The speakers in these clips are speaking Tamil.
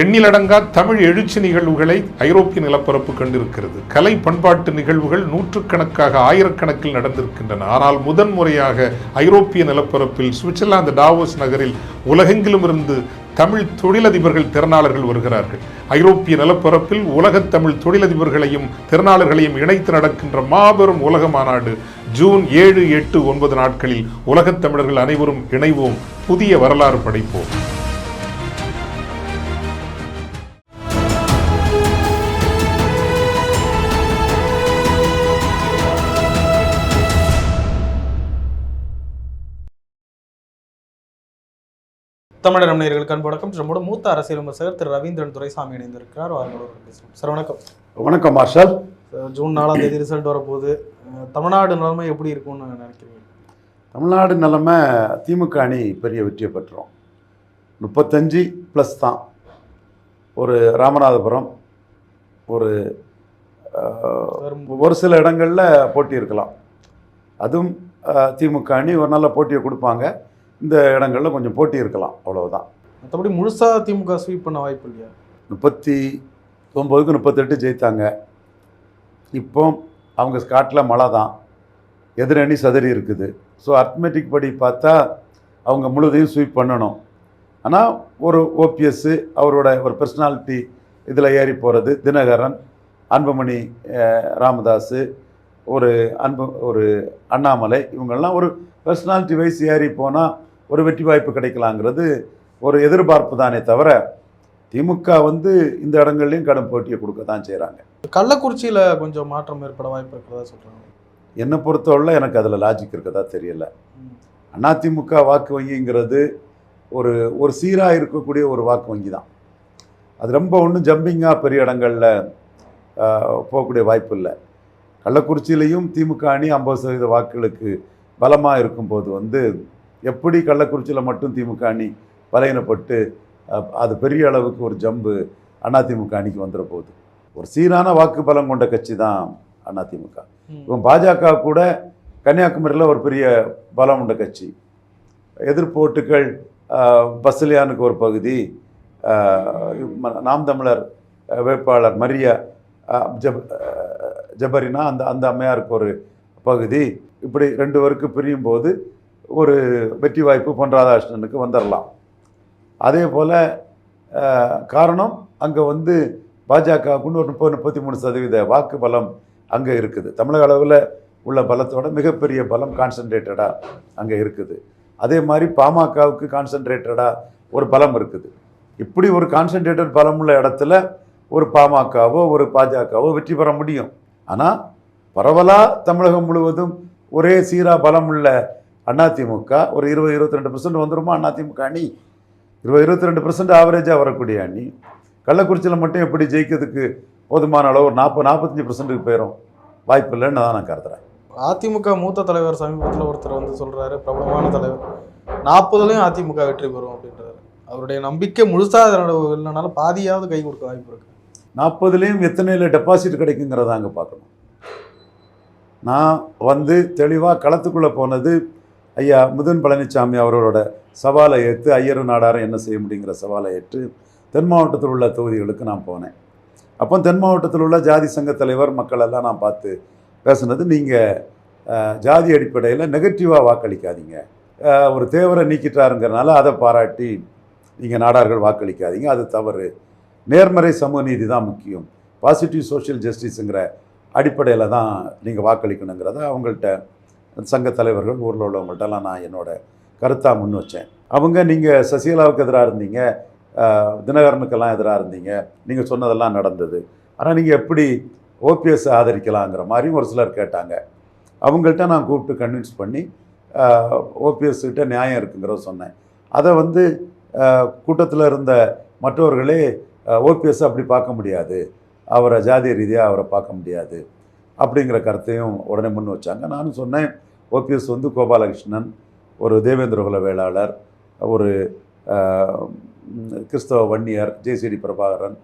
எண்ணிலடங்கா தமிழ் எழுச்சி நிகழ்வுகளை ஐரோப்பிய நிலப்பரப்பு கண்டிருக்கிறது. கலை பண்பாட்டு நிகழ்வுகள் நூற்றுக்கணக்காக ஆயிரக்கணக்கில் நடந்திருக்கின்றன. ஆனால் முதன்முறையாக ஐரோப்பிய நிலப்பரப்பில் சுவிட்சர்லாந்து டாவோஸ் நகரில் உலகெங்கிலும் இருந்து தமிழ் தொழிலதிபர்கள் திறனாளர்கள் வருகிறார்கள். ஐரோப்பிய நிலப்பரப்பில் உலகத் தமிழ் தொழிலதிபர்களையும் திறனாளர்களையும் இணைத்து நடக்கின்ற மாபெரும் உலக மாநாடு ஜூன் 7, 8, 9 நாட்களில் உலகத் தமிழர்கள் அனைவரும் இணைவோம், புதிய வரலாறு படைப்போம். தமிழர் நேயர்களுக்கு அன்பு நம்மோட மூத்த அரசியல் விமர்சகர் திரு ரவீந்திரன் துரைசாமி இணைந்திருக்கிறார். சார் வணக்கம். வணக்கம் மார்ஷல். ஜூன் 4ஆம் தேதி ரிசல்ட் வரப்போகுது. தமிழ்நாடு நிலைமை எப்படி இருக்கும்னு நினைக்கிறீங்க? தமிழ்நாடு நிலைமை திமுக அணி பெரிய வெற்றியை பெற்றோம். 35+ தான். ஒரு ராமநாதபுரம், ஒரு சில இடங்களில் போட்டி இருக்கலாம். அதுவும் திமுக அணி ஒரு நல்ல போட்டியை கொடுப்பாங்க. இந்த இடங்களில் கொஞ்சம் போட்டி இருக்கலாம், அவ்வளவுதான். மற்றபடி முழுசாக திமுக ஸ்வீப் பண்ண வாய்ப்பு இல்லையா? 39க்கு 38 ஜெயித்தாங்க. இப்போ அவங்க ஸ்காட்டில் மழை தான், எதிரணி சதறி இருக்குது. ஸோ அர்த்மெட்டிக் படி பார்த்தா அவங்க முழுதையும் ஸ்வீப் பண்ணணும். ஆனால் ஒரு ஓபிஎஸ் அவரோட ஒரு பர்சனாலிட்டி இதில் ஏறி போகிறது, தினகரன், அன்புமணி ராமதாஸ், ஒரு அண்ணாமலை, இவங்கெல்லாம் ஒரு பர்சனாலிட்டி வைஸ் ஏறி போனால் ஒரு வெற்றி வாய்ப்பு கிடைக்கலாங்கிறது ஒரு எதிர்பார்ப்பு தானே தவிர திமுக இந்த இடங்கள்லையும் கடும் போட்டியை கொடுக்க தான் செய்கிறாங்க. கள்ளக்குறிச்சியில் கொஞ்சம் மாற்றம் ஏற்பட வாய்ப்பு இருக்கிறதா சொல்கிறாங்க. என்னை பொறுத்தவரை எனக்கு அதில் லாஜிக் இருக்கிறதா தெரியல. அதிமுக வாக்கு வங்கிங்கிறது ஒரு சீராக இருக்கக்கூடிய ஒரு வாக்கு வங்கி தான். அது ரொம்ப ஒன்றும் ஜம்பிங்காக பெரிய இடங்களில் போகக்கூடிய வாய்ப்பு இல்லை. கள்ளக்குறிச்சியிலையும் திமுக அணி 50% வாக்குகளுக்கு பலமாக இருக்கும்போது எப்படி கள்ளக்குறிச்சியில் மட்டும் திமுக அணி பலகீனப்பட்டு அது பெரிய அளவுக்கு ஒரு ஜம்பு அதிமுக அணிக்கு வந்துட போகுது. ஒரு சீரான வாக்கு பலம் கொண்ட கட்சி தான் அதிமுக. இப்போ பாஜக கூட கன்னியாகுமரியில் ஒரு பெரிய பலம் கொண்ட கட்சி. எதிர்ப்பு ஓட்டுகள் பஸ்லியானுக்கு ஒரு பகுதி, நாம் தமிழர் வேட்பாளர் மரியா ஜபரினா அந்த அம்மையாருக்கு ஒரு பகுதி, இப்படி 2 பேருக்கு பிரியும் போது ஒரு வெற்றி வாய்ப்பு பொன் ராதாகிருஷ்ணனுக்கு வந்துடலாம். அதே போல் காரணம் அங்கே பாஜகவுக்குன்னு ஒரு 30-33% வாக்கு பலம் அங்கே இருக்குது. தமிழக அளவில் உள்ள பலத்தோட மிகப்பெரிய பலம் கான்சன்ட்ரேட்டடாக அங்கே இருக்குது. அதே மாதிரி பாமகவுக்கு கான்சன்ட்ரேட்டடாக ஒரு பலம் இருக்குது. இப்படி ஒரு கான்சன்ட்ரேட்டட் பலம் உள்ள இடத்துல ஒரு பாமகவோ ஒரு பாஜகவோ வெற்றி பெற முடியும். ஆனால் பரவலாக தமிழகம் முழுவதும் ஒரே சீரா பலம் உள்ள அதிமுக ஒரு 20-22% வந்துருமா? அதிமுக அணி 20-22% ஆவரேஜாக வரக்கூடிய அணி. கள்ளக்குறிச்சியில் மட்டும் எப்படி ஜெயிக்கிறதுக்கு போதுமான அளவு ஒரு 40-45% போயிடும், வாய்ப்பு இல்லைன்னு தான் நான் கருதுறேன். அதிமுக மூத்த தலைவர் சமீபத்தில் ஒருத்தர் சொல்கிறாரு, பிரபலமான தலைவர், 40லையும் அதிமுக வெற்றி பெறும் அப்படின்றாரு. அவருடைய நம்பிக்கை முழுசாக இல்லைனாலும் பாதியாவது கை கொடுக்க வாய்ப்பு இருக்கு. 40லையும் எத்தனையில் டெபாசிட் கிடைக்குங்கிறத அங்கே பார்க்கணும். நான் தெளிவாக களத்துக்குள்ளே போனது ஐயா முதன் பழனிசாமி அவரோட சவாலை ஏற்று ஐயரும் நாடாரும் என்ன செய்ய முடியுங்கிற சவாலை ஏற்று தென் மாவட்டத்தில் உள்ள தொகுதிகளுக்கு நான் போனேன். அப்போ தென் மாவட்டத்தில் உள்ள ஜாதி சங்க தலைவர் மக்களெல்லாம் நான் பார்த்து பேசுனது, நீங்கள் ஜாதி அடிப்படையில் நெகட்டிவாக வாக்களிக்காதீங்க, ஒரு தேவரை நீக்கிட்டாருங்கிறனால அதை பாராட்டி நீங்கள் நாடார்கள் வாக்களிக்காதீங்க, அது தவறு, நேர்மறை சமூக நீதி தான் முக்கியம், பாசிட்டிவ் சோஷியல் ஜஸ்டிஸுங்கிற அடிப்படையில் தான் நீங்கள் வாக்களிக்கணுங்கிறத அவங்கள்ட்ட சங்க தலைவர்கள் ஊரில் உள்ளவங்கள்ட்டெல்லாம் நான் என்னோடய கருத்தாக முன் வச்சேன். அவங்க நீங்கள் சசிகலாவுக்கு எதிராக இருந்தீங்க, தினகரனுக்கெல்லாம் எதிராக இருந்தீங்க, நீங்கள் சொன்னதெல்லாம் நடந்தது, ஆனால் நீங்கள் எப்படி ஓபிஎஸ் ஆதரிக்கலாங்கிற மாதிரியும் ஒரு சிலர் கேட்டாங்க. அவங்கள்ட்ட நான் கூப்பிட்டு கன்வின்ஸ் பண்ணி ஓபிஎஸ்கிட்ட நியாயம் இருக்குங்கிறத சொன்னேன். அதை கூட்டத்தில் இருந்த மற்றவர்களே ஓபிஎஸ் அப்படி பார்க்க முடியாது, அவரை ஜாதிய ரீதியாக அவரை பார்க்க முடியாது அப்படிங்கிற கருத்தையும் உடனே முன் வச்சாங்க. நானும் சொன்னேன், ஓபிஎஸ் கோபாலகிருஷ்ணன், ஒரு தேவேந்திரகுல வேளாளர், ஒரு கிறிஸ்தவ வன்னியர் ஜேசிடி பிரபாகரன்,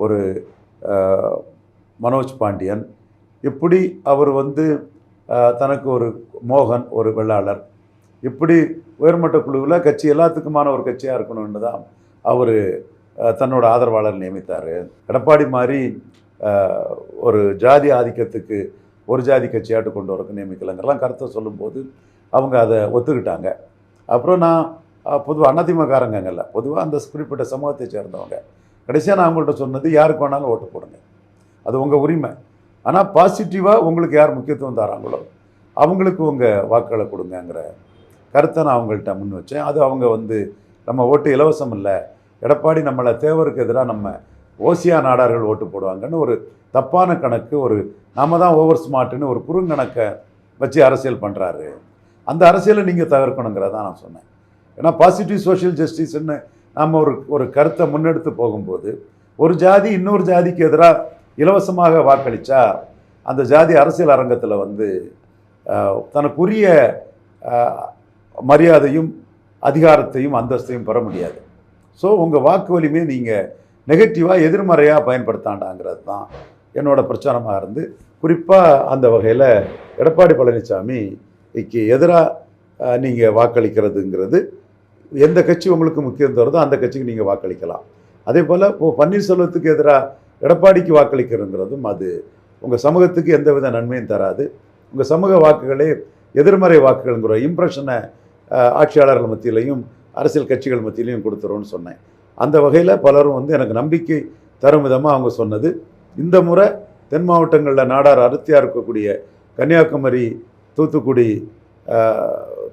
ஒரு மனோஜ் பாண்டியன், இப்படி அவர் தனக்கு ஒரு மோகன், ஒரு வெள்ளாளர், இப்படி உயர்மட்ட குழுவில் கட்சி எல்லாத்துக்குமான ஒரு கட்சியாக இருக்கணும்னு தான் அவர் தன்னோட ஆதரவாளர் நியமித்தார். எடப்பாடி மாதிரி ஒரு ஜாதி ஆதிக்கத்துக்கு ஒரு ஜாதி கட்சியாட்டு கொண்டு வரக்கு நியமிக்கலைங்கிறலாம் கருத்தை சொல்லும்போது அவங்க அதை ஒத்துக்கிட்டாங்க. அப்புறம் நான் பொதுவாக அதிமுககாரங்கல்ல, பொதுவாக அந்த குறிப்பிட்ட சமூகத்தை சேர்ந்தவங்க கடைசியாக நான் அவங்கள்ட்ட சொன்னது, யாருக்கு வேணாலும் ஓட்டு போடுங்க, அது உங்கள் உரிமை. ஆனால் பாசிட்டிவாக உங்களுக்கு யார் முக்கியத்துவம் தராங்களோ அவங்களுக்கு உங்கள் வாக்குகளை கொடுங்கங்கிற கருத்தை நான் அவங்கள்ட்ட முன் வச்சேன். அது அவங்க நம்ம ஓட்டு இலவசம் இல்லை, எடப்பாடி நம்மளை தேவருக்கு எதிராக நம்ம ஓசியா நாடார்கள் ஓட்டு போடுவாங்கன்னு ஒரு தப்பான கணக்கு, ஒரு நாம தான் ஓவர் ஸ்மார்ட்டுன்னு ஒரு குறுங்கணக்கை வச்சு அரசியல் பண்ணுறாரு. அந்த அரசியலை நீங்கள் தவிர்க்கணுங்கிறதான் நான் சொன்னேன். ஏன்னா பாசிட்டிவ் சோஷியல் ஜஸ்டிஸ்ன்னு நாம் ஒரு கருத்தை முன்னெடுத்து போகும்போது ஒரு ஜாதி இன்னொரு ஜாதிக்கு எதிராக இலவசமாக வாக்களித்தா அந்த ஜாதி அரசியல் அரங்கத்தில் தனக்குரிய மரியாதையும் அதிகாரத்தையும் அந்தஸ்தையும் பெற முடியாது. ஸோ உங்கள் வாக்கு வலிமையை நீங்கள் நெகட்டிவாக எதிர்மறையாக பயன்படுத்தாண்டாங்கிறது தான் என்னோட பிரச்சாரமாக இருந்து, குறிப்பாக அந்த வகையில் எடப்பாடி பழனிசாமிக்கு எதிராக நீங்கள் வாக்களிக்கிறதுங்கிறது எந்த கட்சி உங்களுக்கு முக்கியம் தருதோ அந்த கட்சிக்கு நீங்கள் வாக்களிக்கலாம். அதே போல் இப்போது பன்னீர்செல்வத்துக்கு எதிராக எடப்பாடிக்கு வாக்களிக்கிறதுங்கிறதும் அது உங்கள் சமூகத்துக்கு எந்தவித நன்மையும் தராது. உங்கள் சமூக வாக்குகளே எதிர்மறை வாக்குகள்ங்கிற இம்ப்ரெஷனை ஆட்சியாளர்கள் மத்தியிலையும் அரசியல் கட்சிகள் மத்தியிலையும் கொடுத்துருவோன்னு சொன்னேன். அந்த வகையில் பலரும் எனக்கு நம்பிக்கை தரும் விதமாக அவங்க சொன்னது, இந்த முறை தென் மாவட்டங்களில் நாடார் அடர்த்தியாக இருக்கக்கூடிய கன்னியாகுமரி, தூத்துக்குடி,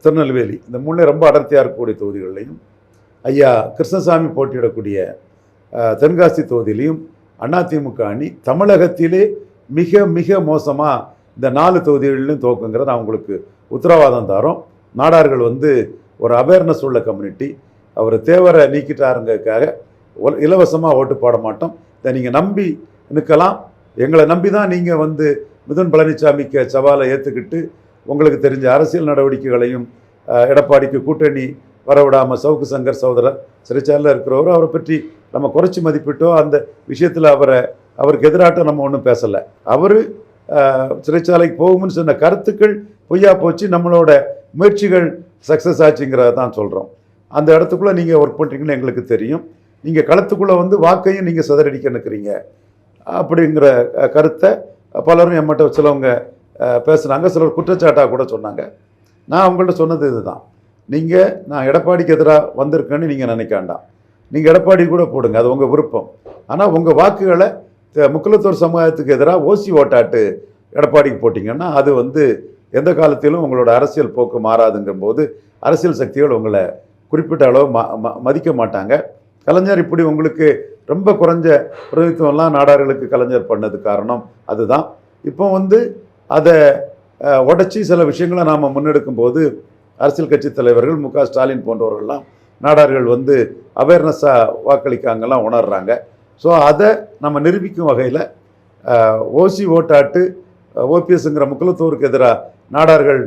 திருநெல்வேலி, இந்த மூணு ரொம்ப அடர்த்தியாக இருக்கக்கூடிய தொகுதிகள்லையும், ஐயா கிருஷ்ணசாமி போட்டியிடக்கூடிய தென்காசி தொகுதியிலையும் அதிமுக அணி தமிழகத்திலே மிக மிக மோசமாக இந்த 4 தொகுதிகளிலும் தோக்குங்கிறத நான் உங்களுக்கு உத்தரவாதம் தரோம். நாடார்கள் ஒரு அவேர்னஸ் உள்ள கம்யூனிட்டி, அவர் தேவரை நீக்கிட்டாருங்கிறதுக்காக இலவசமாக ஓட்டு போட மாட்டோம். இதை நீங்கள் நம்பி நிற்கலாம். எங்களை நம்பி தான் நீங்கள் மிதுன் பழனிசாமிக்கு சவாலை ஏற்றுக்கிட்டு உங்களுக்கு தெரிஞ்ச அரசியல் நடவடிக்கைகளையும் எடப்பாடிக்கு கூட்டணி வரவிடாமல் சவுக்கு சங்கர் சகோதரர் சிறைச்சாலையில் இருக்கிறவரோ அவரை பற்றி நம்ம குறைச்சி மதிப்பிட்டோ அந்த விஷயத்தில் அவருக்கு எதிராட்டம் நம்ம ஒன்றும் பேசலை. அவர் சிறைச்சாலைக்கு போகும்னு சொன்ன கருத்துக்கள் பொய்யா போச்சு, நம்மளோட முயற்சிகள் சக்ஸஸ் ஆச்சுங்கிறத தான் சொல்கிறோம். அந்த இடத்துக்குள்ளே நீங்கள் ஒர்க் பண்ணுறீங்கன்னு எங்களுக்கு தெரியும். நீங்கள் களத்துக்குள்ளே வாக்கையும் நீங்கள் சிதறடிக்க நிற்கிறீங்க அப்படிங்கிற கருத்தை பலரும் என்கிட்ட சிலவங்க பேசுனாங்க, சிலர் குற்றச்சாட்டாக கூட சொன்னாங்க. நான் அவங்கள்ட்ட சொன்னது இதுதான், நான் எடப்பாடிக்கு எதிராக வந்திருக்கேன்னு நீங்கள் நினைக்காண்டாம், நீங்கள் எடப்பாடி கூட போடுங்க, அது உங்கள் விருப்பம். ஆனால் உங்கள் வாக்குகளை முக்குலத்தோர் சமுதாயத்துக்கு எதிராக ஓசி ஓட்டாட்டு எடப்பாடிக்கு போட்டிங்கன்னா அது எந்த காலத்திலும் உங்களோட அரசியல் போக்கு மாறாதுங்கிற போது அரசியல் சக்திகள் உங்களை குறிப்பிட்ட அளவு மதிக்க மாட்டாங்க. கலைஞர் இப்படி உங்களுக்கு ரொம்ப குறைஞ்ச பிரதித்துவம்லாம் நாடார்களுக்கு கலைஞர் பண்ணது காரணம் அதுதான். இப்போ அதை உடச்சி சில விஷயங்களை நாம் முன்னெடுக்கும் போது அரசியல் கட்சி தலைவர்கள் மு க ஸ்டாலின் போன்றவர்கள்லாம் நாடார்கள் அவேர்னஸாக வாக்களிக்காங்கலாம் உணர்றாங்க. ஸோ அதை நம்ம நிரூபிக்கும் வகையில் ஓசி ஓட்டாட்டு ஓபிஎஸ்ங்கிற முக்குலத்தோருக்கு எதிராக நாடார்கள்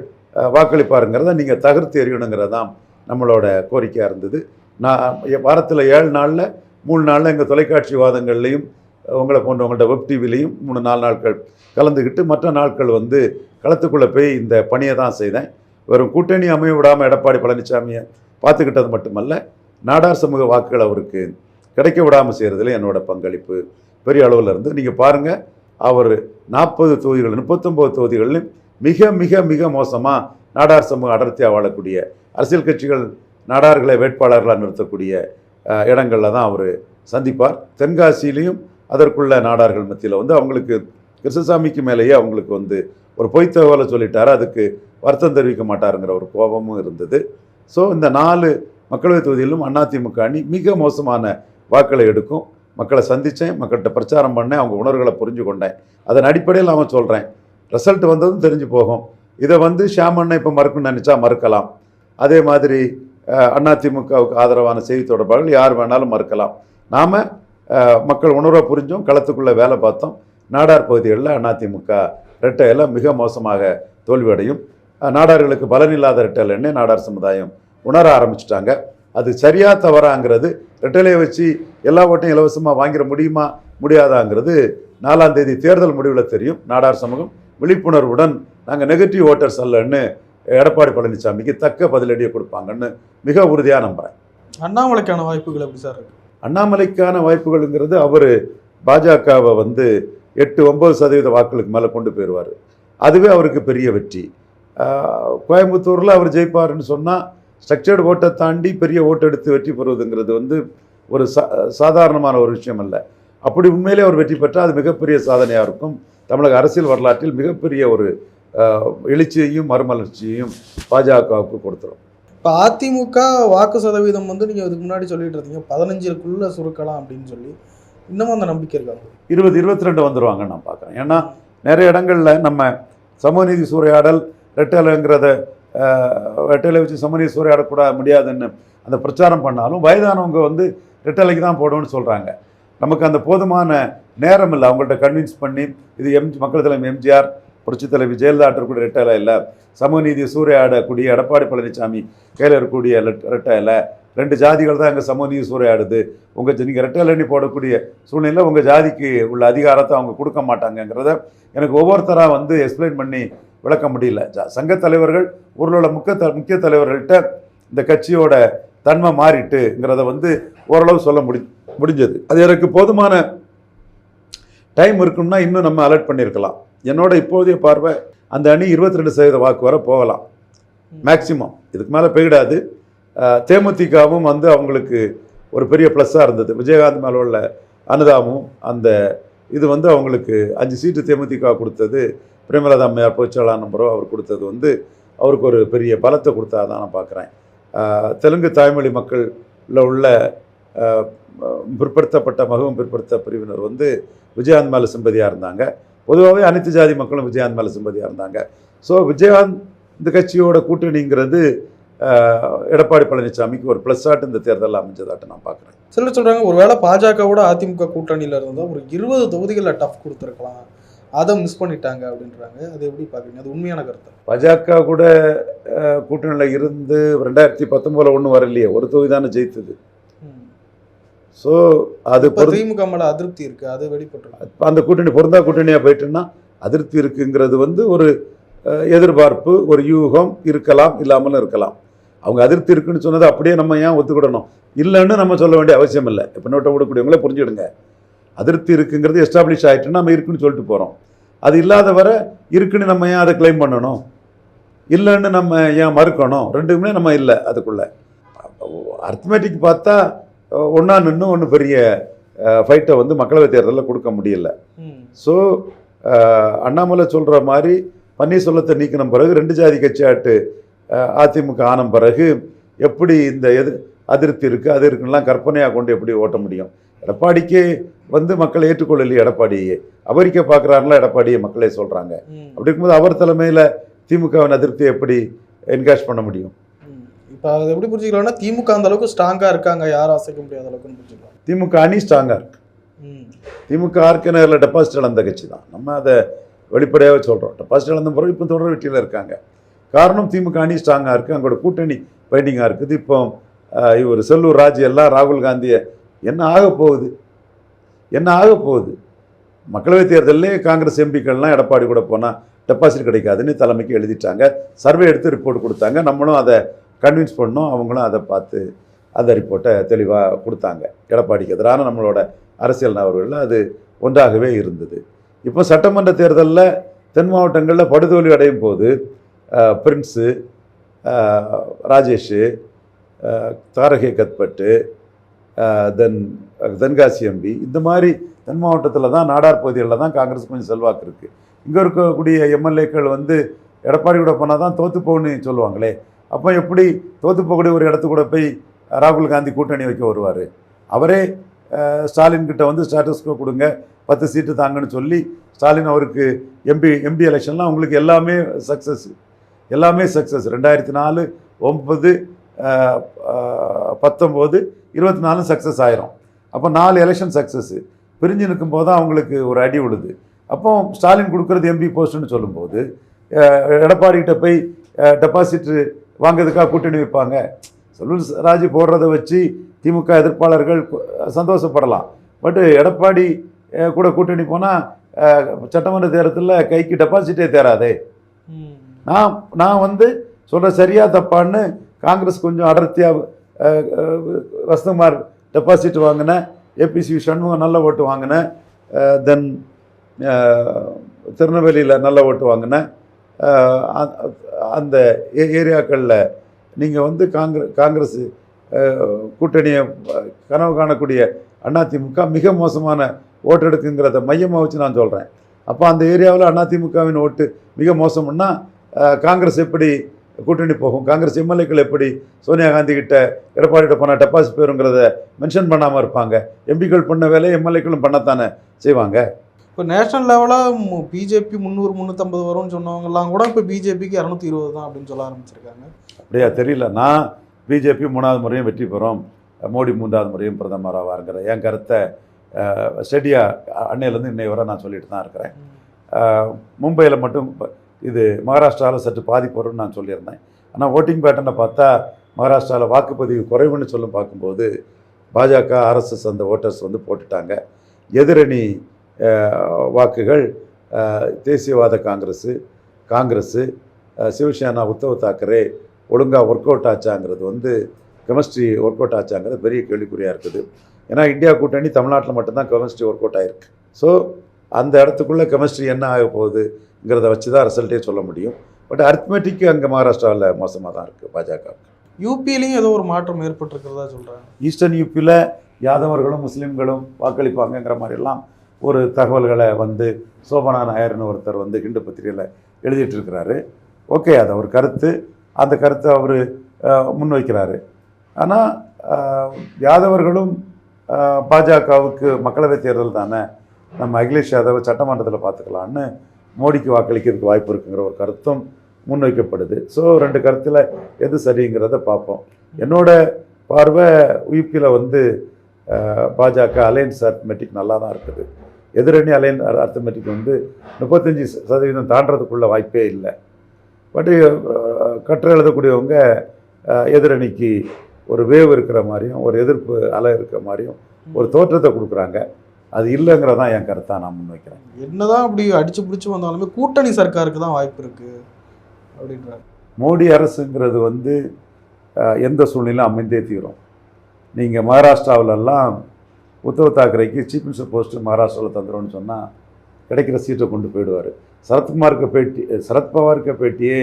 வாக்களிப்பாருங்கிறத நீங்கள் தகர்த்து எறியணுங்கிறது தான் நம்மளோட கோரிக்கையாக இருந்தது. நான் வாரத்தில் 7 நாளில் 3 நாளில் எங்கள் தொலைக்காட்சி வாதங்கள்லையும் உங்களை போன்றவங்கள்ட்ட வெப் டிவிலையும் 3-4 நாட்கள் கலந்துக்கிட்டு மற்ற நாட்கள் களத்துக்குள்ளே போய் இந்த பணியை தான் செய்தேன். வெறும் கூட்டணி அமைய விடாமல் எடப்பாடி பழனிசாமியை பார்த்துக்கிட்டது மட்டுமல்ல, நாடார் சமூக வாக்குகள் அவருக்கு கிடைக்க விடாமல் செய்கிறதுல என்னோட பங்களிப்பு பெரிய அளவில் இருந்து. நீங்கள் பாருங்கள், அவர் 40 தொகுதிகள் 39 தொகுதிகளிலும் மிக மிக மிக மோசமாக நாடார் சமூக அடர்த்தியாக வாழக்கூடிய அரசியல் கட்சிகள் நாடார்களை வேட்பாளர்களாக நிறுத்தக்கூடிய இடங்களில் தான் அவர் சந்திப்பார். தென்காசியிலையும் அதற்குள்ள நாடார்கள் மத்தியில் அவங்களுக்கு கிருஷ்ணசாமிக்கு மேலேயே அவங்களுக்கு ஒரு பொய் தகவலை சொல்லிட்டார், அதுக்கு வருத்தம் தெரிவிக்க மாட்டாருங்கிற ஒரு கோபமும் இருந்தது. ஸோ இந்த 4 மக்களவைத் தொகுதியிலும் அதிமுக அணி மிக மோசமான வாக்களை எடுக்கும். மக்களை சந்தித்தேன், மக்கள்கிட்ட பிரச்சாரம் பண்ணேன், அவங்க உணர்வுகளை புரிஞ்சு கொண்டேன். அதன் அடிப்படையில் அவன் சொல்கிறேன், ரிசல்ட் வந்ததும் தெரிஞ்சு போகும். இதை ஷாமண்ணை இப்போ மறுக்கணும்னு நினச்சா மறுக்கலாம். அதே மாதிரி அதிமுகவுக்கு ஆதரவான செய்தி தொடர்பாளர்கள் யார் வேணாலும் மறுக்கலாம். நாம் மக்கள் உணர்வை புரிஞ்சோம், களத்துக்குள்ளே வேலை பார்த்தோம். நாடார் பகுதிகளில் அதிமுக ரெட்டையில் மிக மோசமாக தோல்வியடையும். நாடார்களுக்கு பலனில்லாத ரெட்டையிலன்னே நாடார் சமுதாயம் உணர ஆரம்பிச்சிட்டாங்க. அது சரியாக தவறாங்கிறது, ரெட்டலையை வச்சு எல்லா ஓட்டையும் இலவசமாக வாங்கிட முடியுமா முடியாதாங்கிறது 4ஆம் தேதி தேர்தல் முடிவில் தெரியும். நாடார் சமூகம் விழிப்புணர்வுடன் நாங்கள் நெகட்டிவ் ஓட்டர்ஸ் அல்லன்னு எடப்பாடி பழனிசாமிக்கு தக்க பதிலடியை கொடுப்பாங்கன்னு மிக உறுதியாக நம்புகிறேன். அண்ணாமலைக்கான வாய்ப்புகள் எப்படி சார் இருக்கு? அண்ணாமலைக்கான வாய்ப்புகள்ங்கிறது அவர் பாஜகவை வந்து 8-9% வாக்குகளுக்கு மேலே கொண்டு போயிடுவார். அதுவே அவருக்கு பெரிய வெற்றி. கோயம்புத்தூரில் அவர் ஜெயிப்பாருன்னு சொன்னால் ஸ்ட்ரக்சர்டு ஓட்டை தாண்டி பெரிய ஓட்டு எடுத்து வெற்றி பெறுவதுங்கிறது வந்து ஒரு சாதாரணமான ஒரு விஷயம் அல்ல. அப்படி உண்மையிலே அவர் வெற்றி பெற்றால் அது மிகப்பெரிய சாதனையாக இருக்கும். தமிழக அரசியல் வரலாற்றில் மிகப்பெரிய ஒரு எழுச்சியையும் மறுமலர்ச்சியையும் பாஜகவுக்கு கொடுத்துரும். இப்போ அதிமுக வாக்கு சதவீதம் வந்து நீங்கள் இதுக்கு முன்னாடி சொல்லிட்டு இருந்தீங்க 15க்குள்ளே சுருக்கலாம் அப்படின்னு சொல்லி, இன்னமும் அந்த நம்பிக்கை இருக்காங்க. 20-22 வந்துடுவாங்கன்னு நான் பார்க்குறேன். ஏன்னா நிறைய இடங்களில் நம்ம சமூக நீதி சூறையாடல் ரெட்டலைங்கிறத ரெட்டலை வச்சு சமூக நீதி சூறையாடக்கூட முடியாதுன்னு அந்த பிரச்சாரம் பண்ணாலும் வயதானவங்க வந்து ரெட்டலைக்கு தான் போடணும்னு சொல்கிறாங்க. நமக்கு அந்த போதுமான நேரம் இல்லை அவங்கள்ட்ட கன்வின்ஸ் பண்ணி இது மக்கள் தலைவர் எம்ஜிஆர் புரட்சித் தலைவர் ஜெயலலிதா இருக்கக்கூடிய ரெட்டலை இல்லை, சமூக நீதி சூறையாடக்கூடிய எடப்பாடி பழனிசாமி கையில் இருக்கக்கூடிய ரெட்டலை, 2 ஜாதிகள் தான் எங்கள் சமூக நீதி சூறையாடுது, நீங்கள் ரெட்டலை போடக்கூடிய சூழ்நிலையில் உங்கள் ஜாதிக்கு உள்ள அதிகாரத்தை அவங்க கொடுக்க மாட்டாங்கங்கிறத எனக்கு ஒவ்வொருத்தராக வந்து எக்ஸ்பிளைன் பண்ணி விளக்க முடியல. சங்க தலைவர்கள் ஊரில் உள்ள முக்கிய தலைவர்கள்ட்ட இந்த கட்சியோட தன்மை மாறிட்டுங்கிறத வந்து ஓரளவு சொல்ல முடிஞ்சது. அது எனக்கு போதுமான டைம் இருக்குன்னா இன்னும் நம்ம அலர்ட் பண்ணியிருக்கலாம். என்னோட இப்போதைய பார்வை அந்த அணி 22% வாக்கு வர போகலாம் மேக்சிமம், இதுக்கு மேலே போயிடாது. தேமுதிகவும் வந்து அவங்களுக்கு ஒரு பெரிய ப்ளஸ்ஸாக இருந்தது. விஜயகாந்த் மேலே உள்ள அனுதாபமும் அந்த இது வந்து அவங்களுக்கு 5 சீட்டு தேமுதிக கொடுத்தது, பிரேமலதா அம்மையார் பொதுச்செயலாளர் நம்பரோ அவர் கொடுத்தது வந்து அவருக்கு ஒரு பெரிய பலத்தை கொடுத்தாதான் நான் பார்க்குறேன். தெலுங்கு தாய்மொழி மக்களில் உள்ள பிற்படுத்தப்பட்ட மிகவும் பிற்படுத்த பிரிவினர் வந்து விஜயகாந்த் மேலே சிம்பதியாக இருந்தாங்க. பொதுவாகவே அனைத்து ஜாதி மக்களும் விஜயகாந்த் மேலே சிம்பதியாக இருந்தாங்க. ஸோ விஜயகாந்த் இந்த கட்சியோட கூட்டணிங்கிறது எடப்பாடி பழனிசாமிக்கு ஒரு ப்ளஸ் ஆட்டு இந்த தேர்தலில் அமைஞ்சதாட்டு நான் பார்க்குறேன். சிலர் சொல்கிறாங்க ஒருவேளை பாஜகவோட அதிமுக கூட்டணியில் இருந்தால் ஒரு 20 தொகுதிகளில் டஃப் கொடுத்துருக்கலாம், அதை மிஸ் பண்ணிட்டாங்க அப்படின்றாங்க. அது எப்படி பார்க்குறீங்க? அது உண்மையான கருத்து? பாஜக கூட கூட்டணியில் இருந்து 2019 ஒன்றும் வரலையே, ஒரு தொகுதி தானே ஜெயித்தது. ஸோ அது திமுக மேலே அதிருப்தி இருக்குது, அது வெளிப்பட்டு அந்த கூட்டணி பொருந்தா கூட்டணியாக போயிட்டுன்னா அதிருப்தி இருக்குங்கிறது வந்து ஒரு எதிர்பார்ப்பு, ஒரு யூகம் இருக்கலாம், இல்லாமலும் இருக்கலாம். அவங்க அதிருப்தி இருக்குன்னு சொன்னதை அப்படியே நம்ம ஏன் ஒத்துக்கிடணும்? இல்லைன்னு நம்ம சொல்ல வேண்டிய அவசியம் இல்லை. இப்போ நோட்டை விடக்கூடியவங்களே புரிஞ்சுடுங்க. அதிருப்தி இருக்குங்கிறது எஸ்டாப்ளிஷ் ஆகிட்டுன்னா நம்ம இருக்குன்னு சொல்லிட்டு போகிறோம். அது இல்லாத வரை இருக்குன்னு நம்ம ஏன் அதை கிளைம் பண்ணணும்? இல்லைன்னு நம்ம ஏன் மறுக்கணும்? ரெண்டுமே நம்ம இல்லை. அதுக்குள்ளே அர்த்தமேட்டிக் பார்த்தா ஒன்றா நின்று ஒன்று பெரிய ஃபைட்டை வந்து மக்களவைத் தேர்தலில் கொடுக்க முடியல. ஸோ அண்ணாமலை சொல்கிற மாதிரி பன்னீர்செல்வத்தை நீக்கின பிறகு 2 ஜாதி கட்சியாட்டு அதிமுக ஆன பிறகு எப்படி இந்த அதிருப்தி இருக்குது அது இருக்குன்னெலாம் கற்பனையாக கொண்டு எப்படி ஓட்ட முடியும்? எடப்பாடிக்கே வந்து மக்களை ஏற்றுக்கொள்ளலையே. எடப்பாடியே அமெரிக்கா பார்க்குறாருலாம் எடப்பாடியை மக்களே சொல்கிறாங்க. அப்படி இருக்கும்போது அவர் தலைமையில் திமுகவின் அதிருப்தியை எப்படி என்கரேஜ் பண்ண முடியும்? இப்போ அதை எப்படி புரிஞ்சுக்கலாம்னா திமுக அந்த அளவுக்கு ஸ்ட்ராங்காக இருக்காங்க, யாரும் அசைக்க முடியாத அளவுக்குன்னு புரிஞ்சுக்கலாம். திமுக அணி ஸ்ட்ராங்காக இருக்கு. திமுக ஆர்கனரில் டெபாசிட் இழந்த கட்சி தான், நம்ம அதை வெளிப்படையாக சொல்கிறோம். டெபாசிட் இழந்த பிறகு இப்போ தொடர் வெற்றியில் இருக்காங்க. காரணம் திமுக அணி ஸ்ட்ராங்காக இருக்குது, அவங்களோட கூட்டணி பைண்டிங்காக இருக்குது. இப்போ இவர் செல்லூர் ராஜ் எல்லாம் ராகுல் காந்தியை என்ன ஆக போகுது? மக்களவைத் தேர்தலே காங்கிரஸ் எம்பிக்கள்லாம் எடப்பாடி கூட போனால் டெபாசிட் கிடைக்காதுன்னு தலைமைக்கு எழுதிட்டாங்க. சர்வே எடுத்து ரிப்போர்ட் கொடுத்தாங்க. நம்மளும் அதை கன்வின்ஸ் பண்ணோம். அவங்களும் அதை பார்த்து அந்த ரிப்போர்ட்டை தெளிவாக கொடுத்தாங்க. எடப்பாடிக்கு எதிரான நம்மளோட அரசியல் நபர்களில் அது ஒன்றாகவே இருந்தது. இப்போ சட்டமன்ற தேர்தலில் தென் மாவட்டங்களில் படுதோல்வி அடையும் போது பிரின்ஸு, ராஜேஷ், தாரகே கத்பட்டு, தென்காசி எம்பி, இந்த மாதிரி தென் மாவட்டத்தில் தான் நாடார் பகுதிகளில் தான் காங்கிரஸ் கொஞ்சம் செல்வாக்கு இருக்குது. இங்கே இருக்கக்கூடிய எம்எல்ஏக்கள் வந்து எடப்பாடி கூட போனால் தான் தோற்று போகணும்னு சொல்லுவாங்களே. அப்போ எப்படி தோற்று போகக்கூடிய ஒரு இடத்து கூட போய் ராகுல் காந்தி கூட்டணி வைக்க வருவார்? அவரே ஸ்டாலின் கிட்ட வந்து ஸ்டாட்டஸ்கோ கொடுங்க, 10 சீட்டு தாங்கன்னு சொல்லி ஸ்டாலின் அவருக்கு எம்பி எலெக்ஷன்லாம் அவங்களுக்கு எல்லாமே சக்ஸஸ் 2004, 9, 19, 24 சக்ஸஸ் ஆயிரும். அப்போ 4 எலெக்ஷன் சக்ஸஸ்ஸு. பிரிஞ்சு நிற்கும்போது தான் அவங்களுக்கு ஒரு அடி விழுது. அப்போ ஸ்டாலின் கொடுக்குறது எம்பி போஸ்ட்டுன்னு சொல்லும்போது எடப்பாடிக்கிட்ட போய் டெபாசிட் வாங்கிறதுக்காக கூட்டணி வைப்பாங்க. செல்லூர் ராஜ் போடுறத வச்சு திமுக எதிர்ப்பாளர்கள் சந்தோஷப்படலாம். பட்டு எடப்பாடி கூட கூட்டணி போனால் சட்டமன்ற தேர்தலில் கைக்கு டெபாசிட்டே தேராதே. நான் வந்து சொல்கிற சரியா தப்பான்னு காங்கிரஸ் கொஞ்சம் அடர்த்தியாக வசந்தகுமார் டெபாசிட் வாங்கினேன். ஏபிசி சண்முகம் நல்ல ஓட்டு வாங்கினேன். தென் திருநெல்வேலியில் நல்ல ஓட்டு வாங்கினேன். அந்த ஏரியாக்களில் நீங்கள் வந்து காங்கிரஸ் கூட்டணியை கனவு காணக்கூடிய அதிமுக மிக மோசமான ஓட்டு எடுக்குங்கிறத மையமாக வச்சு நான் சொல்கிறேன். அப்போ அந்த ஏரியாவில் அதிமுகவின் ஓட்டு மிக மோசம்னா காங்கிரஸ் எப்படி கூட்டணி போகும்? காங்கிரஸ் எம்எல்ஏக்கள் எப்படி சோனியா காந்தி கிட்ட எடப்பாடிகிட்ட போனால் டெபாசிட் போயிருங்கிறத மென்ஷன் பண்ணாமல் இருப்பாங்க? எம்பிக்கள் பண்ண வேலையை எம்எல்ஏக்களும் பண்ணத்தானே செய்வாங்க. இப்போ நேஷனல் லெவலாக பிஜேபி 300-350 வரும்னு சொன்னவங்கலாம் கூட இப்போ பிஜேபிக்கு 220 தான் அப்படின்னு சொல்ல ஆரம்பிச்சிருக்காங்க. அப்படியா? தெரியல. நான் பிஜேபி 3வது முறையும் வெற்றி பெறும், மோடி 3வது முறையும் பிரதமராக வாருங்கிற என் கருத்தை ஸ்டெடியாக அன்னையிலேருந்து இன்னை வரை நான் சொல்லிட்டு தான் இருக்கிறேன். மும்பையில் மட்டும் இது மகாராஷ்டிராவில் சற்று பாதிப்பு வரும்னு நான் சொல்லியிருந்தேன். ஆனால் ஓட்டிங் பேட்டர்னை பார்த்தா மகாராஷ்டிராவில் வாக்குப்பதிவு குறைவுன்னு சொல்லும் பார்க்கும்போது பாஜக ஆர்எஸ்எஸ் அந்த ஓட்டர்ஸ் வந்து போட்டுட்டாங்க. எதிரணி வாக்குகள் தேசியவாத காங்கிரஸு சிவசேனா உத்தவ் தாக்கரே ஒழுங்காக ஒர்க் அவுட் ஆச்சாங்கிறது வந்து கெமிஸ்ட்ரி ஒர்க் அவுட் ஆச்சாங்கிறது பெரிய கேள்விக்குறியாக இருக்குது. ஏன்னா இந்தியா கூட்டணி தமிழ்நாட்டில் மட்டும்தான் கெமிஸ்ட்ரி ஒர்க் அவுட் ஆகிருக்கு. ஸோ அந்த இடத்துக்குள்ளே கெமிஸ்ட்ரி என்ன ஆக போகுதுங்கிறத வச்சு தான் ரிசல்ட்டே சொல்ல முடியும். பட் அரித்மெட்டிக்கு அங்கே மகாராஷ்டிராவில் மோசமாக தான் இருக்குது பாஜகவுக்கு. யூபிலையும் ஏதோ ஒரு மாற்றம் ஏற்பட்டிருக்கிறதா சொல்கிறாங்க. ஈஸ்டர்ன் யூபியில் யாதவர்களும் முஸ்லீம்களும் வாக்களிப்பாங்கங்கிற மாதிரிலாம் ஒரு தகவல்களை வந்து சோபனா நாயர்னு ஒருத்தர் வந்து ஹிண்டு பத்திரிகையில் எழுதிட்டு இருக்கிறாரு. ஓகே, அது அவர் கருத்து, அந்த கருத்தை அவர் முன்வைக்கிறாரு. ஆனால் யாதவர்களும் பாஜகவுக்கு மக்களவைத் தேர்தல் தானே, நம்ம அகிலேஷ் யாதவை சட்டமன்றத்தில் பார்த்துக்கலான்னு மோடிக்கு வாக்களிக்கிறதுக்கு வாய்ப்பு இருக்குங்கிற ஒரு கருத்தும் முன்வைக்கப்படுது. ஸோ 2 கருத்தில் எது சரிங்கிறத பார்ப்போம். என்னோட பார்வை யூபியில் வந்து பாஜக அலையன்ஸ் அரித்மெட்டிக் நல்லா தான் இருக்குது. எதிரணி அரித்மெட்டிக் வந்து 35% தாண்டறதுக்குள்ள வாய்ப்பே இல்லை. பட் கற்று எழுதக்கூடியவங்க எதிரணிக்கு ஒரு வேவ் இருக்கிற மாதிரியும் ஒரு எதிர்ப்பு அலை இருக்கிற மாதிரியும் ஒரு தோற்றத்தை கொடுக்குறாங்க. அது இல்லைங்கிறதான் என் கருத்தாக நான் முன்வைக்கிறேன். என்னதான் அப்படி அடிச்சு பிடிச்சி வந்தாலுமே கூட்டணி சர்க்காருக்கு தான் வாய்ப்பு இருக்குது அப்படின்றார். மோடி அரசுங்கிறது வந்து எந்த சூழ்நிலையும் அமைந்தே தீரும். நீங்கள் மகாராஷ்டிராவிலெல்லாம் உத்தவ் தாக்கரேக்கு சீஃப் மினிஸ்டர் போஸ்ட்டு மகாராஷ்டிராவில் தந்துடும்னு சொன்னால் கிடைக்கிற சீட்டை கொண்டு போயிடுவார். சரத்பவாருக்கு பேட்டியே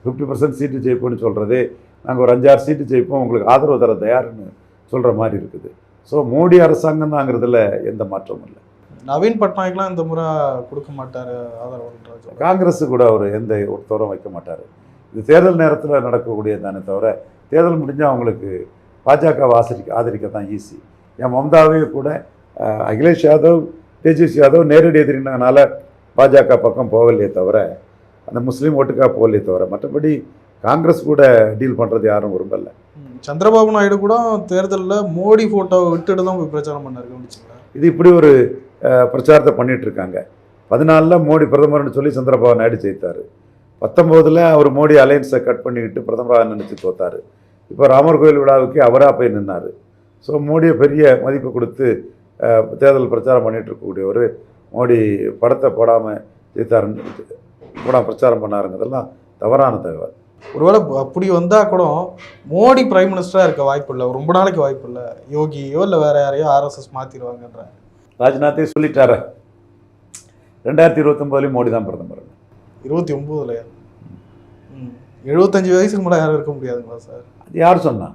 50% சீட்டு ஜெயிப்போம்னு சொல்கிறதே நாங்கள் ஒரு 5-6 சீட்டு ஜெயிப்போம், உங்களுக்கு ஆதரவு தர தயார்னு சொல்கிற மாதிரி இருக்குது. ஸோ மோடி அரசாங்கம் தாங்கிறதுல எந்த மாற்றமும் இல்லை. நவீன் பட்நாயக்லாம் இந்த முறை கொடுக்க மாட்டார் ஆதரவு. காங்கிரஸு கூட அவர் எந்த ஒரு தோரம் வைக்க மாட்டார். இது தேர்தல் நேரத்தில் நடக்கக்கூடியது தானே தவிர தேர்தல் முடிஞ்சால் அவங்களுக்கு பாஜகவை ஆதரிக்க தான் ஈஸி. என் மம்தாவே கூட அகிலேஷ் யாதவ் தேஜஸ்வி யாதவ் நேரடி எதிரினால பாஜக பக்கம் போகலையே தவிர அந்த முஸ்லீம் ஓட்டுக்காக போகலையே தவிர மற்றபடி காங்கிரஸ் கூட டீல் பண்ணுறது யாரும் விரும்பலை. சந்திரபாபு நாயுடு கூட தேர்தலில் மோடி ஃபோட்டோவை விட்டுட்டு தான் போய் பிரச்சாரம் பண்ணாரு. இது இப்படி ஒரு பிரச்சாரத்தை பண்ணிகிட்ருக்காங்க. 14 மோடி பிரதமர்னு சொல்லி சந்திரபாபு நாயுடு ஜெயித்தார். 19 அவர் மோடி அலையன்ஸை கட் பண்ணிக்கிட்டு பிரதமராக நினச்சி தோத்தார். இப்போ ராமர் கோயில் விழாவுக்கு அவராக போய் நின்னார். ஸோ மோடியை பெரிய மதிப்பு கொடுத்து தேர்தல் பிரச்சாரம் பண்ணிகிட்டு இருக்கக்கூடியவர் மோடி படத்தை போடாமல் பிரச்சாரம் பண்ணாருங்கிறதெல்லாம் தவறான தகவல். ஒருவேளை அப்படி வந்தால் கூட மோடி பிரைம் மினிஸ்டராக இருக்க வாய்ப்பு இல்லை, ரொம்ப நாளைக்கு வாய்ப்பு இல்லை. யோகியோ இல்லை வேறு யாரையோ ஆர்எஸ்எஸ் மாற்றிடுவாங்கன்ற ராஜ்நாத்தே சொல்லிட்டார. 2029 மோடி தான் பிரதமர். 29 75 வயசுக்கு மேலே யாரும் இருக்க முடியாதுங்களா சார்? அது யார் சொன்னா?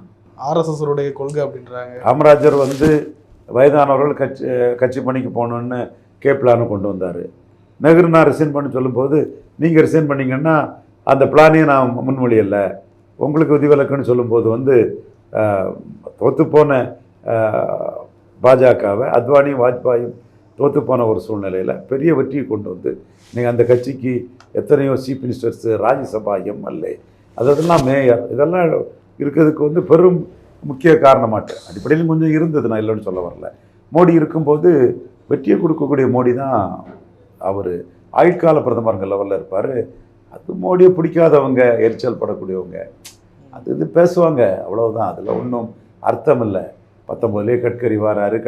ஆர்எஸ்எஸ்னுடைய கொள்கை அப்படின்றாங்க. காமராஜர் வந்து வயதானவர்கள் கட்சி பணிக்கு போகணுன்னு பிளானு கொண்டு வந்தார். நெஹ்ரு நான் ரிசைன் பண்ணி சொல்லும்போது நீங்கள் ரிசைன் பண்ணிங்கன்னா அந்த பிளானையும் நான் முன்மொழியலை, உங்களுக்கு விதிவிலக்குன்னு சொல்லும்போது வந்து தோற்றுப்போன பாஜகவை அத்வானியும் வாஜ்பாயும் தோற்றுப்போன ஒரு சூழ்நிலையில் பெரிய வெற்றியை கொண்டு வந்து நீங்கள் அந்த கட்சிக்கு எத்தனையோ சீஃப் மினிஸ்டர்ஸு, ராஜ்யசபா எம்எல்ஏ, அதெல்லாம் மேயர், இதெல்லாம் இருக்கிறதுக்கு வந்து பெரும் முக்கிய காரணமாட்டு அடிப்படையிலும் கொஞ்சம் இருந்தது, நான் இல்லைன்னு சொல்ல வரல. மோடி இருக்கும்போது வெற்றியை கொடுக்கக்கூடிய மோடி தான் அவர் ஆயுட்கால பிரதமருங்க லெவலில் இருப்பார். அது மோடியை பிடிக்காதவங்க, எரிச்சல் படக்கூடியவங்க அது இது பேசுவாங்க, அவ்வளவுதான். அதில் ஒன்றும் அர்த்தம் இல்லை. 19 கட்கரி வராருன்னு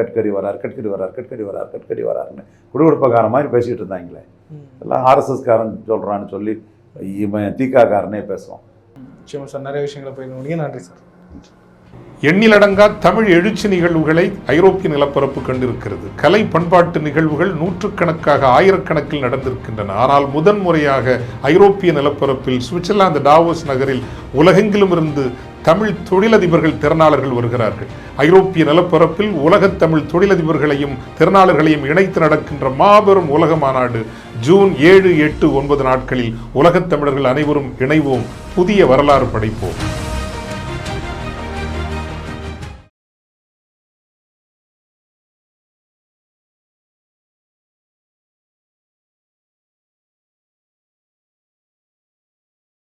குடுகுடுப்பக்காரன் மாதிரி பேசிகிட்டு இருந்தாங்களே, எல்லாம் ஆர்எஸ்எஸ்காரன் சொல்கிறான்னு சொல்லி இவன் தீக்காக்காரனே பேசுவோம். நிச்சயமாக சார், நிறைய விஷயங்களை போயிருந்தீங்க. நன்றி சார். எண்ணிலடங்கா தமிழ் எழுச்சி நிகழ்வுகளை ஐரோப்பிய நிலப்பரப்பு கண்டிருக்கிறது. கலை பண்பாட்டு நிகழ்வுகள் நூற்றுக்கணக்காக ஆயிரக்கணக்கில் நடந்திருக்கின்றன. ஆனால் முதன்முறையாக ஐரோப்பிய நிலப்பரப்பில் சுவிட்சர்லாந்து டாவோஸ் நகரில் உலகெங்கிலும் இருந்து தமிழ் தொழிலதிபர்கள் திறனாளர்கள் வருகிறார்கள். ஐரோப்பிய நிலப்பரப்பில் உலகத் தமிழ் தொழிலதிபர்களையும் திறனாளர்களையும் இணைத்து நடக்கின்ற மாபெரும் உலக மாநாடு ஜூன் 7, 8, 9 நாட்களில் உலகத் தமிழர்கள் அனைவரும் இணைவோம், புதிய வரலாறு படைப்போம்.